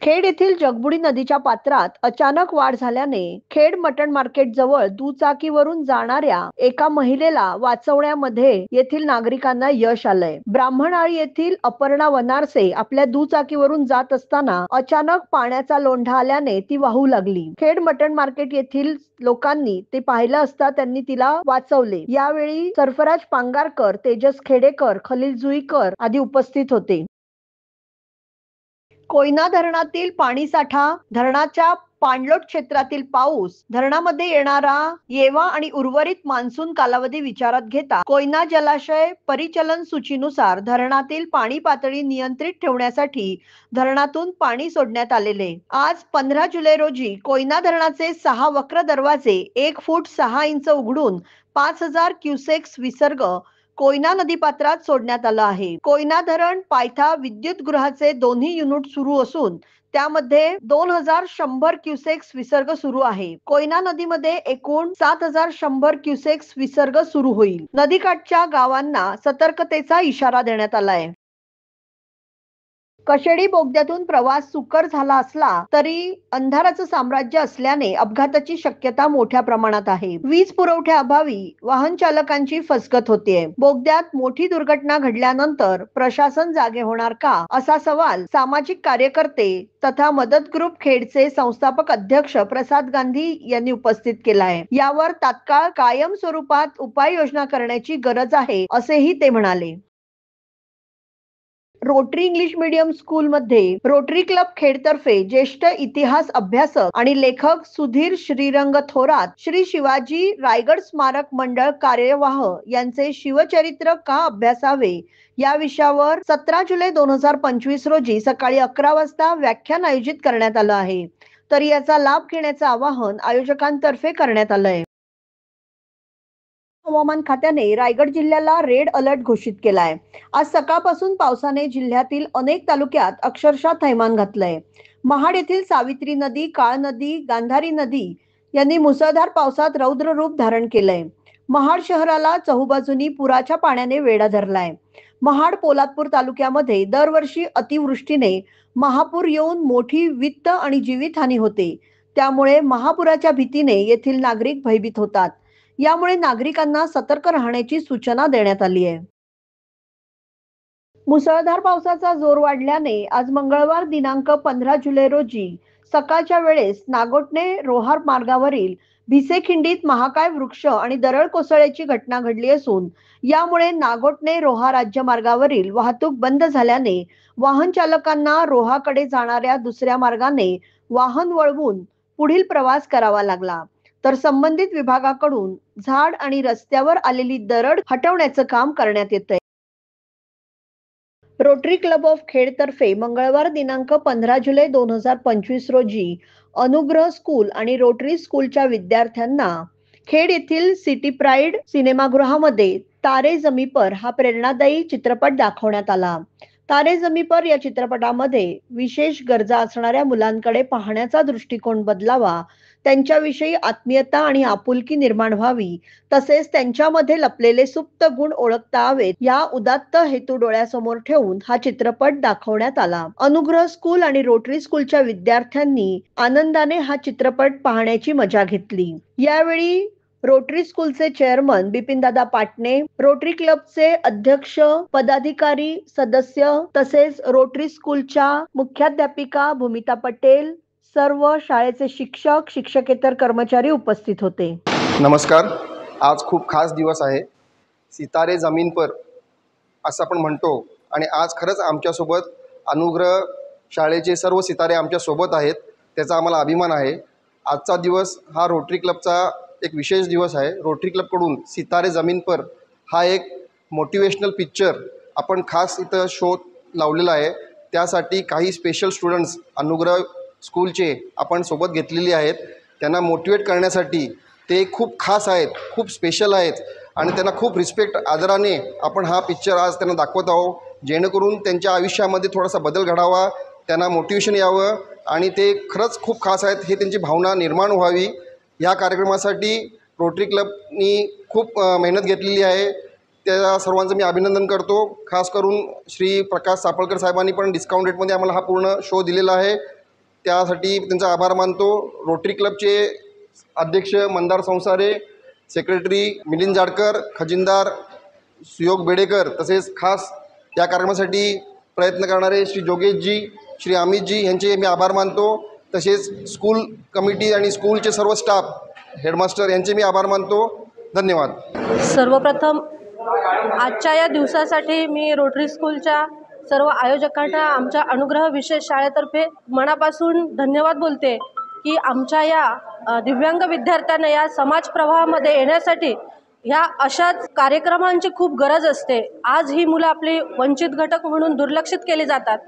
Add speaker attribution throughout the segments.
Speaker 1: खेड येथील जगबुडी नदीच्या पात्रात अचानक वाढ झाल्याने खेड मटण मार्केट जवळ दुचाकीवरून जाणाऱ्या एका महिलेला वाचवण्यामध्ये येथील नागरिकांना यश आलंय। ब्राह्मणआळी येथील अपर्णा वनारसे आपल्या दुचाकीवरून जात असताना अचानक पाण्याचा लोंढा आल्याने ती वाहू लागली। खेड मटण मार्केट येथील लोकांनी ते पाहिलं असता त्यांनी तिला वाचवले। यावेळी सरफराज पांगारकर, तेजस खेडेकर, खलील जुईकर आदी उपस्थित होते। कोयना धरणातील पाणीसाठा, धरणाच्या पाणलोट क्षेत्रातील पाऊस, धरणामध्ये येणारा येवा आणि उर्वरित मान्सून कालावधी विचारात घेता कोयना जलाशय परिचलन सूचीनुसार धरणातील पाणी पातळी नियंत्रित ठेवण्यासाठी धरणातून पाणी सोडण्यात आलेले। आज 15 जुलै रोजी कोयना धरणाचे 6 वक्र दरवाजे 1 फूट 6 इंच उघडून 5000 क्युसेक्स विसर्ग कोयना नदीपात्रात सोडण्यात आला आहे। कोयना धरण पायथा विद्युत गृहाचे दोन्ही युनिट सुरू असून त्यामध्ये 2100 क्युसेक्स विसर्ग सुरू आहे। कोयना नदीमध्ये एकूण 7100 क्युसेक्स विसर्ग सुरू होईल। नदीकाठच्या गावांना सतर्कतेचा इशारा देण्यात आला आहे। कशेडी बोगद्यातून प्रवास सुकर झाला असला तरी अंधाराचं साम्राज्य असल्याने अपघाताची शक्यता मोठ्या प्रमाणात आहे। वीज पुरवठ्याअभावी वाहन चालकांची फसगत होतीये। बोगद्यात मोठी दुर्घटना घडल्यानंतर प्रशासन जागे होणार का, असा सवाल सामाजिक कार्यकर्ते तथा मदत ग्रुप खेडचे संस्थापक अध्यक्ष प्रसाद गांधी यांनी उपस्थित केला आहे। यावर तात्काळ कायम स्वरूपात उपाययोजना करण्याची गरज आहे, असेही ते म्हणाले। रोटरी इंग्लिश मीडियम स्कूल मध्ये रोटरी क्लब खेडतर्फे ज्येष्ठ इतिहास अभ्यासक आणि लेखक सुधीर श्रीरंग थोरात, श्री शिवाजी रायगड स्मारक मंडळ कार्यवाह यांचे शिवचरित्र का अभ्यासावे या विषयावर 17 जुलै 2025 रोजी सकाळी 11 वाजता व्याख्यान आयोजित करण्यात आलं आहे। तर याचा लाभ घेण्याचं आवाहन आयोजकांतर्फे करण्यात आलं आहे। हवामान खात्याने रायगड जिल्ह्याला रेड अलर्ट घोषित केलाय। आज सकाळपासून पावसाने जिल्ह्यातील अनेक तालुक्यात अक्षरशः थैमान घातलंय। महाड येथील सावित्री नदी, काळ नदी, गांधारी नदी यांनी मुसळधार पावसात रौद्र रूप धारण केलंय। महाड शहराला चहूबाजूनी पुराच्या पाण्याने वेढा धरलाय। महाड पोलादपूर तालुक्यामध्ये दरवर्षी अतिवृष्टीने महापूर येऊन मोठी वित्त आणि जीवितहानी होते। त्यामुळे महापुराच्या भीतीने येथील नागरिक भयभीत होतात। यामुळे नागरिकांना सतर्क राहण्याची सूचना देण्यात आली आहे। मुसळधार पावसाचा जोर वाढल्याने आज मंगळवार दिनांक 15 जुलै रोजी सकाळच्या वेळेस नागोठणे रोहार मार्गावरील भिसेखिंडीत महाकाय वृक्ष आणि दरड कोसळल्याची घटना घडली असून यामुळे नागोठणे रोहा राज्य मार्गावरील वाहतूक बंद झाल्याने वाहन चालकांना रोहाकडे जाणाऱ्या दुसऱ्या मार्गाने वाहन वळवून पुढील प्रवास करावा लागला। तर संबंधित विभागाकडून झाड आणि रस्त्यावर आलेली दरड हटवण्याचं काम करण्यात येतंय। रोटरी क्लब ऑफ खेड तर्फे मंगळवार दिनांक 15 जुलै 2025 रोजी अनुग्रह स्कूल आणि रोटरी स्कूलच्या विद्यार्थ्यांना खेड येथील सिटी प्राइड सिनेमागृहामध्ये तारे जमी पर हा प्रेरणादायी चित्रपट दाखवण्यात आला। तारे जमी पर या चित्रपटामध्ये विशेष गरजा असणाऱ्या मुलांकडे पाहण्याचा दृष्टिकोन बदलावा, त्यांच्याविषयी आत्मीयता आणि आपुलकी निर्माण व्हावी, तसेच त्यांच्यामध्ये लपलेले सुप्त गुण ओळखता हवेत या उदात्त हेतू डोळ्यासमोर ठेवून हा चित्रपट दाखवण्यात आला। अनुग्रह स्कूल आणि रोटरी स्कूलच्या विद्यार्थ्यांनी आनंदाने हा चित्रपट पाहण्याची मजा घेतली। यावेळी रोटरी स्कूलचे चेअरमन बिपिनदादा पाटणे, रोटरी क्लबचे अध्यक्ष, पदाधिकारी, सदस्य तसेच रोटरी स्कूलच्या मुख्याध्यापिका भूमिता पटेल, सर्व शाळेचे शिक्षक, शिक्षकेतर कर्मचारी उपस्थित होते।
Speaker 2: नमस्कार। आज खूप खास दिवस आहे, सितारे जमीन पर असं आपण म्हणतो आणि आज खरंच आमच्यासोबत अनुग्रह शाळेचे सर्व सितारे आमच्यासोबत आहेत, त्याचा आम्हाला अभिमान आहे। आजचा दिवस हा रोटरी क्लबचा एक विशेष दिवस आहे। रोटरी क्लबकडून सितारे जमीन पर हा एक मोटिवेशनल पिक्चर आपण खास इथं शो लावलेला आहे। त्यासाठी काही स्पेशल स्टुडंट्स अनुग्रह स्कूलचे आपण सोबत घेतलेली आहेत। त्यांना मोटिवेट करण्यासाठी ते खूप खास आहेत, खूप स्पेशल आहेत आणि त्यांना खूप रिस्पेक्ट आदराने आपण हा पिक्चर आज त्यांना दाखवत आहोत, जेणेकरून त्यांच्या आयुष्यामध्ये थोडासा बदल घडावा, त्यांना मोटिवेशन यावं आणि ते खरंच खूप खास आहेत हे त्यांची भावना निर्माण व्हावी। या कार्यक्रमासाठी रोटरी क्लबनी खूप मेहनत घेतलेली आहे, त्या सर्वांचं मी अभिनंदन करतो। खास करून श्री प्रकाश सापळकर साहेबांनी पण डिस्काउंट रेटमध्ये आम्हाला हा पूर्ण शो दिलेला आहे। त्यासाठी त्यांचा आभार मानतो. रोटरी क्लबचे अध्यक्ष मंदार संसारे, सेक्रेटरी मिलिंद जाडकर, खजिनदार सुयोग बेडेकर, तसेच खास या कार्यक्रमासाठी प्रयत्न करणारे श्री जोगेशजी, श्री अमितजी यांचे मी आभार मानतो. तसेच स्कूल कमिटी आणि स्कूलचे सर्व स्टाफ, हेडमास्टर यांचे मी आभार मानतो. धन्यवाद.
Speaker 3: सर्वप्रथम आजच्या या दिवसासाठी मी रोटरी स्कूलच्या सर्व आयोजकांना आमच्या अनुग्रह विशेष शाळेतर्फे मनापासून धन्यवाद बोलते की आमच्या या दिव्यांग विद्यार्थ्यांना या समाज प्रवाहामध्ये येण्यासाठी ह्या अशाच कार्यक्रमांची खूप गरज असते. आज ही मुलं आपली वंचित घटक म्हणून दुर्लक्षित केली जातात,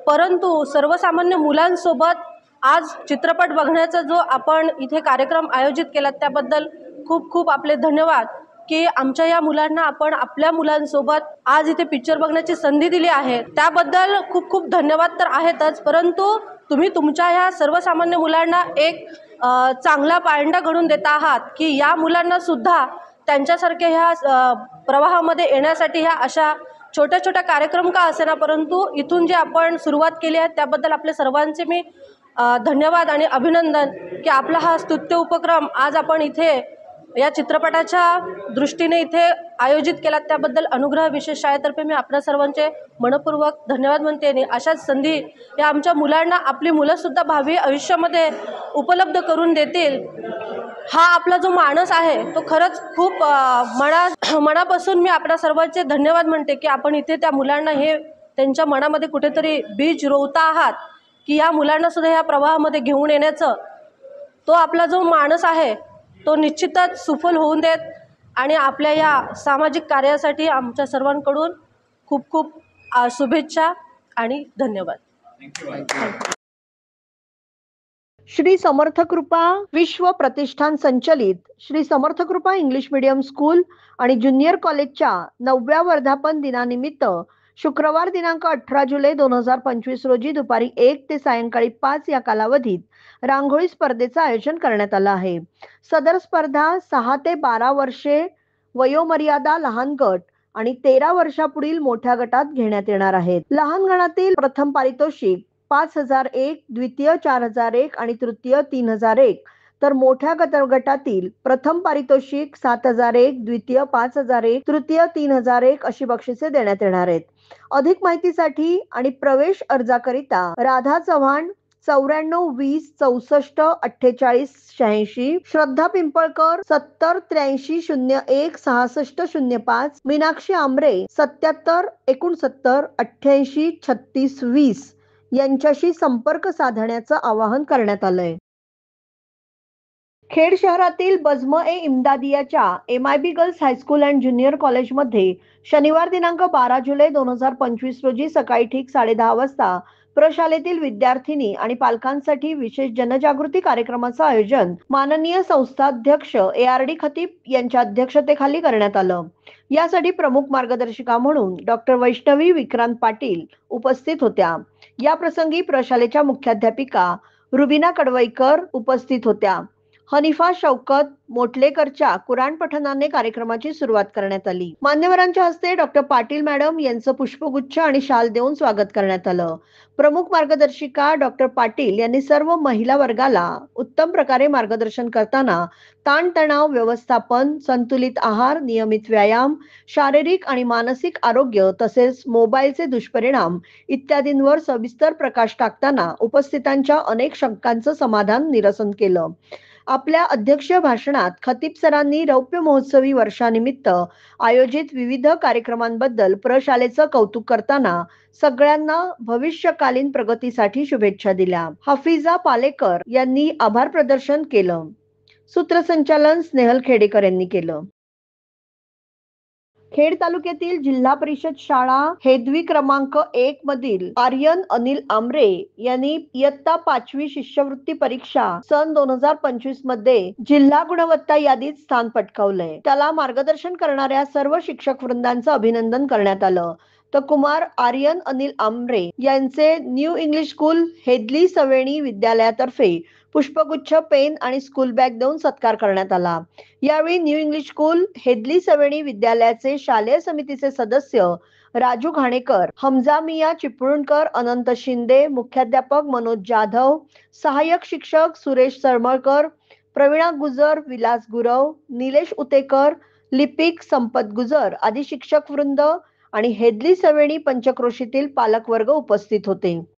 Speaker 3: परंतु सर्वसामान्य मुलांसोबत आज चित्रपट बघण्याचा जो आपण इथे कार्यक्रम आयोजित केला त्याबद्दल खूप खूप आपले धन्यवाद की आमच्या या मुलांना आपण आपल्या मुलांसोबत आज इथे पिक्चर बघण्याची संधी दिली आहे. त्याबद्दल खूप खूप धन्यवाद तर आहेतच, परंतु तुम्ही तुमच्या ह्या सर्वसामान्य मुलांना एक चांगला पायंडा घडून देत आहात की या मुलांना सुद्धा त्यांच्यासारख्या ह्या प्रवाहामध्ये येण्यासाठी ह्या अशा छोट्या छोट्या कार्यक्रम का असेना, परंतु इथून जे आपण सुरुवात केली आहे त्याबद्दल आपले सर्वांचे मी धन्यवाद आणि अभिनंदन की आपला हा स्तुत्य उपक्रम आज आपण इथे या चित्रपटाच्या दृष्टीने इथे आयोजित केला त्याबद्दल अनुग्रह विशेष शाळेतर्फे मी आपल्या सर्वांचे मनपूर्वक धन्यवाद म्हणते. आणि अशाच संधी या आमच्या मुलांना आपली मुलंसुद्धा भावी आयुष्यामध्ये उपलब्ध करून देतील. हा आपला जो माणूस आहे तो खरंच खूप मनापासून मी आपल्या सर्वांचे धन्यवाद म्हणते की आपण इथे त्या मुलांना हे त्यांच्या मनामध्ये कुठेतरी बीज रोवता आहात की या मुलांना सुद्धा ह्या प्रवाहामध्ये घेऊन येण्याचं तो आपला जो माणूस आहे तो निश्चितच सुफल होऊन देत. आणि आपल्या या सामाजिक कार्यासाठी आमच्या सर्वांकडून खूप खूप शुभेच्छा आणि धन्यवाद.
Speaker 1: श्री समर्थ कृपा विश्व प्रतिष्ठान संचलित श्री समर्थ कृपा इंग्लिश मीडियम स्कूल आणि ज्युनियर कॉलेजच्या 9व्या वर्धापन दिनानिमित्त शुक्रवार दिनांक 18 जुलै 2025 रोजी दुपारी 1 ते सायंकाळी 5 या कालावधीत रांगोळी स्पर्धेचं आयोजन करण्यात आलं आहे. सदर स्पर्धा 6 ते 12 वर्षे वयोमर्यादा लहान गट आणि 13 वर्षापुढील मोठ्या गटात घेण्यात येणार आहेत. लहान गणातील प्रथम पारितोषिक 5,001, द्वितीय 4,001 आणि तृतीय 3,001, तर मोठ्या गटातील प्रथम पारितोषिक 7,001, द्वितीय 5,001, तृतीय 3,001 अशी बक्षिसे देण्यात येणार आहेत. अधिक माहितीसाठी आणि प्रवेश अर्जाकरिता राधा चव्हाण 94 20 64 48 86, श्रद्धा पिंपळकर 70 83 01 66 05, मीनाक्षी आमरे 77 69 88 36 20 यांच्याशी संपर्क साधण्याचं आवाहन करण्यात आलंय. खेड शहरातील बजम ए इम्दादियाच्या MIB girls high school and junior कॉलेजमध्ये शनिवार दिनांक 12 जुलै 2025 रोजी सकाळी ठीक 10:30 वाजता प्रशालेतील विद्यार्थिनी आणि पालकांसाठी विशेष जनजागृती कार्यक्रमाचं आयोजन माननीय संस्थाध्यक्ष ARD खतीब यांच्या अध्यक्षतेखाली करण्यात आलं. यासाठी प्रमुख मार्गदर्शिका म्हणून डॉक्टर वैष्णवी विक्रांत पाटील उपस्थित होत्या. या प्रसंगी प्रशालेच्या मुख्याध्यापिका रुबिना कडवईकर उपस्थित होत्या. हनीफा शौकत मोटलेकरच्या कुराण पठणाने कार्यक्रमाची सुरुवात करण्यात आली. मान्यवरांच्या हस्ते डॉक्टर पाटील मॅडम यांचं पुष्पगुच्छ आणि शाल देऊन स्वागत करण्यात आलं. प्रमुख मार्गदर्शिका डॉक्टर पाटील यांनी सर्व महिला वर्गाला उत्तम प्रकारे मार्गदर्शन करताना ताणतणाव व्यवस्थापन, संतुलित आहार, नियमित व्यायाम, शारीरिक आणि मानसिक आरोग्य तसेच मोबाईलचे दुष्परिणाम इत्यादींवर सविस्तर प्रकाश टाकताना उपस्थितांच्या अनेक शंकांचं समाधान निरसन केलं. आपल्या अध्यक्षीय भाषणात खतीब सरांनी रौप्य महोत्सवी वर्षानिमित्त आयोजित विविध कार्यक्रमांबद्दल प्रशालेचं कौतुक करताना सगळ्यांना भविष्यकालीन प्रगतीसाठी शुभेच्छा दिल्या. हफीजा पालेकर यांनी आभार प्रदर्शन केलं. सूत्रसंचालन स्नेहल खेडेकर यांनी केलं. खेड तालुक्यातील जिल्हा परिषद शाळा हेदवी क्रमांक 1 मधील आर्यन अनिल आमरे यांनी इयत्ता 5वी शिष्यवृत्ती परीक्षा सन 2025 मध्ये जिल्हा गुणवत्ता यादीत स्थान पटकावलंय. त्याला मार्गदर्शन करणाऱ्या सर्व शिक्षक वृंदांचं अभिनंदन करण्यात आलं. तर कुमार आर्यन अनिल आमरे यांचे न्यू इंग्लिश स्कूल हेदली सवेणी विद्यालयातर्फे पुष्पगुच्छ, पेन आणि स्कूल बॅग देऊन सत्कार करण्यात आला. यावेळी न्यू इंग्लिश स्कूल हेदली सवेणी विद्यालयाचे शालेय समितीचे सदस्य राजू घाणेकर, हमजा मिया चिपळूणकर, अनंत शिंदे, मुख्याध्यापक मनोज जाधव, सहाय्यक शिक्षक सुरेश सरमळकर, प्रवीणा गुजर, विलास गुरव, निलेश उतेकर, लिपिक संपत गुजर आदी शिक्षक वृंद आणि हेदली सवेणी पंचक्रोशीतील पालक वर्ग उपस्थित होते.